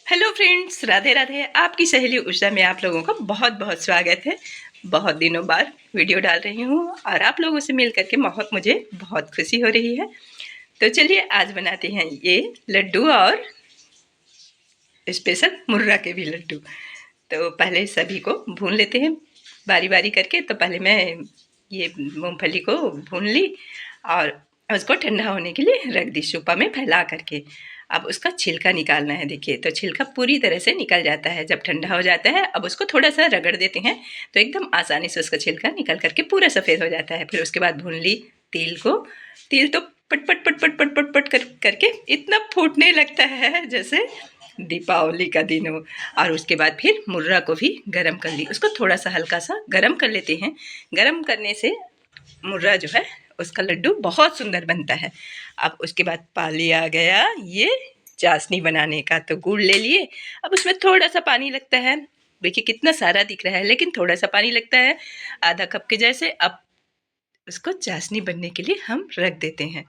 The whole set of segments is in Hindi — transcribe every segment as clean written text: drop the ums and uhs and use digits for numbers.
Hello friends, Radhe Radhe. आपकी सहेली उषा में आप लोगों का बहुत बहुत स्वागत है। बहुत दिनों बाद वीडियो डाल रही हूँ और आप लोगों से मिल करके मुझे बहुत खुशी हो रही है। तो चलिए आज बनाते हैं ये लड्डू और स्पेशल मुर्रा के भी लड्डू। तो पहले सभी को भून लेते हैं बारी बारी करके। तो पहले मैं ये मूंगफली को भून ली और उसको ठंडा होने के लिए रख दी सुपा में फैला करके। अब उसका छिलका निकालना है। देखिए, तो छिलका पूरी तरह से निकल जाता है जब ठंडा हो जाता है। अब उसको थोड़ा सा रगड़ देते हैं तो एकदम आसानी से उसका छिलका निकल करके पूरा सफ़ेद हो जाता है। फिर उसके बाद भून ली तिल को। तिल तो पट पट पट पट पट पट पट करके इतना फूटने लगता है जैसे दीपावली का दिन हो। और उसके बाद फिर मुर्रा को भी गरम कर ली। उसको थोड़ा सा हल्का सा गरम कर लेते हैं। गरम करने से मुर्रा जो है उसका लड्डू बहुत सुंदर बनता है। अब उसके बाद पाली आ गया ये चाशनी बनाने का। तो गुड़ ले लिए। अब उसमें थोड़ा सा पानी लगता है। देखिए कितना सारा दिख रहा है लेकिन थोड़ा सा पानी लगता है, आधा कप के जैसे। अब उसको चाशनी बनने के लिए हम रख देते हैं।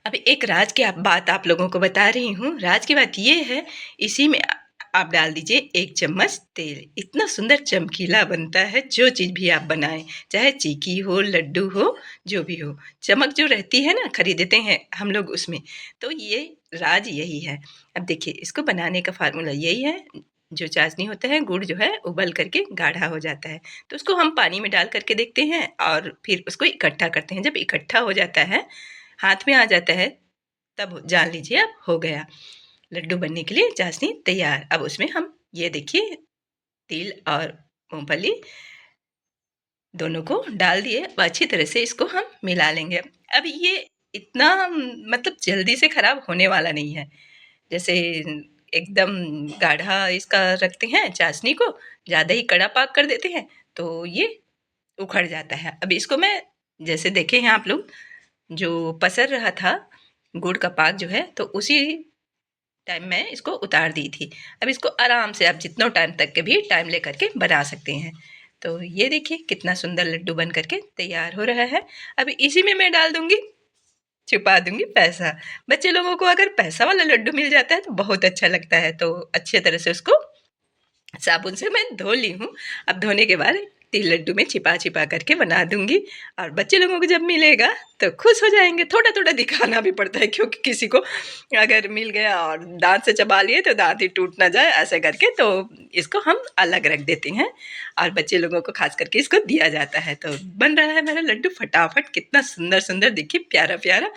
अब एक राज की बात आप लोगों को बता रही हूँ। राज की बात ये है, इसी में आप डाल दीजिए 1 चम्मच तेल। इतना सुंदर चमकीला बनता है जो चीज़ भी आप बनाएं, चाहे चीकी हो, लड्डू हो, जो भी हो। चमक जो रहती है ना, खरीदते हैं हम लोग उसमें, तो ये राज यही है। अब देखिए, इसको बनाने का फार्मूला यही है। जो चाशनी होता है, गुड़ जो है उबल करके गाढ़ा हो जाता है, तो उसको हम पानी में डाल करके देखते हैं और फिर उसको इकट्ठा करते हैं। जब इकट्ठा हो जाता है, हाथ में आ जाता है, तब जान लीजिए अब हो गया। लड्डू बनने के लिए चाशनी तैयार। अब उसमें हम ये देखिए तिल और मूंगफली दोनों को डाल दिए। अब अच्छी तरह से इसको हम मिला लेंगे। अब ये इतना मतलब जल्दी से खराब होने वाला नहीं है। जैसे एकदम गाढ़ा इसका रखते हैं चाशनी को, ज़्यादा ही कड़ा पाक कर देते हैं तो ये उखड़ जाता है। अब इसको मैं, जैसे देखे हैं आप लोग, जो पसर रहा था गुड़ का पाक जो है, तो उसी टाइम मैं इसको उतार दी थी। अब इसको आराम से आप जितना टाइम तक के भी टाइम ले करके बना सकते हैं। तो ये देखिए कितना सुंदर लड्डू बन करके तैयार हो रहा है। अब इसी में मैं डाल दूंगी, छुपा दूंगी पैसा। बच्चे लोगों को अगर पैसा वाला लड्डू मिल जाता है तो बहुत अच्छा लगता है। तो अच्छे तरह से उसको साबुन से मैं धो ली हूँ। अब धोने के बाद तिल लड्डू में छिपा छिपा करके बना दूंगी और बच्चे लोगों को जब मिलेगा तो खुश हो जाएंगे। थोड़ा थोड़ा दिखाना भी पड़ता है क्योंकि किसी को अगर मिल गया और दांत से चबा लिए तो दांत ही टूट ना जाए, ऐसे करके तो इसको हम अलग रख देते हैं और बच्चे लोगों को खास करके इसको दिया जाता है। तो बन रहा है मेरा लड्डू फटाफट, कितना सुंदर सुंदर, देखिए प्यारा प्यारा।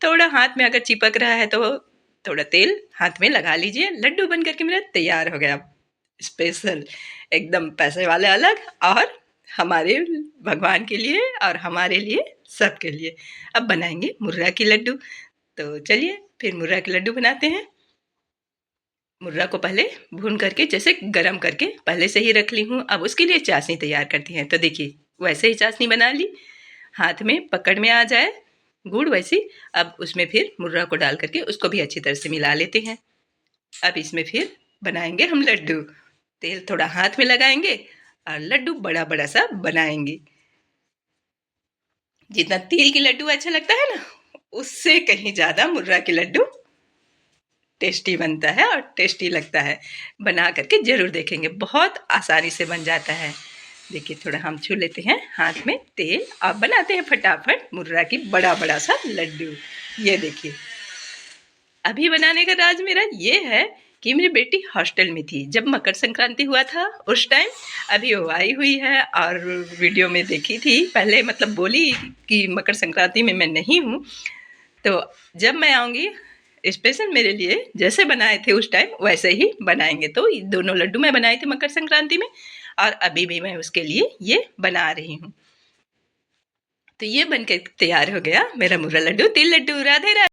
थोड़ा हाथ में अगर चिपक रहा है तो थोड़ा तेल हाथ में लगा लीजिए। लड्डू बन करके मेरा तैयार हो गया। स्पेशल एकदम पैसे वाले अलग और हमारे भगवान के लिए और हमारे लिए, सबके लिए। अब बनाएंगे मुर्रा की लड्डू। तो चलिए फिर मुर्रा के लड्डू बनाते हैं। मुर्रा को पहले भून करके जैसे गरम करके पहले से ही रख ली हूँ। अब उसके लिए चाशनी तैयार करती हैं। तो देखिए वैसे ही चाशनी बना ली, हाथ में पकड़ में आ जाए गुड़ वैसी। अब उसमें फिर मुर्रा को डाल करके उसको भी अच्छी तरह से मिला लेते हैं। अब इसमें फिर बनाएंगे हम लड्डू। तेल थोड़ा हाथ में लगाएंगे और लड्डू बड़ा बड़ा सा बनाएंगे। जितना तिल की लड्डू अच्छा लगता है ना, उससे कहीं ज़्यादा मुर्रा के लड्डू टेस्टी बनता है और टेस्टी लगता है। बना करके ज़रूर देखेंगे, बहुत आसानी से बन जाता है। देखिए थोड़ा हम छू लेते हैं हाथ में तेल और बनाते हैं फटाफट मुर्रा की बड़ा बड़ा सा लड्डू। ये देखिए, अभी बनाने का राज मेरा ये है कि मेरी बेटी हॉस्टल में थी जब मकर संक्रांति हुआ था उस टाइम। अभी वो आई हुई है और वीडियो में देखी थी पहले, मतलब बोली कि मकर संक्रांति में मैं नहीं हूँ, तो जब मैं आऊँगी स्पेशल मेरे लिए जैसे बनाए थे उस टाइम वैसे ही बनाएंगे। तो दोनों लड्डू मैं बनाई थी मकर संक्रांति में और अभी भी मैं उसके लिए ये बना रही हूँ। तो ये बनकर तैयार हो गया मेरा मुर्रा लड्डू, तिल लड्डू। राधे राधे।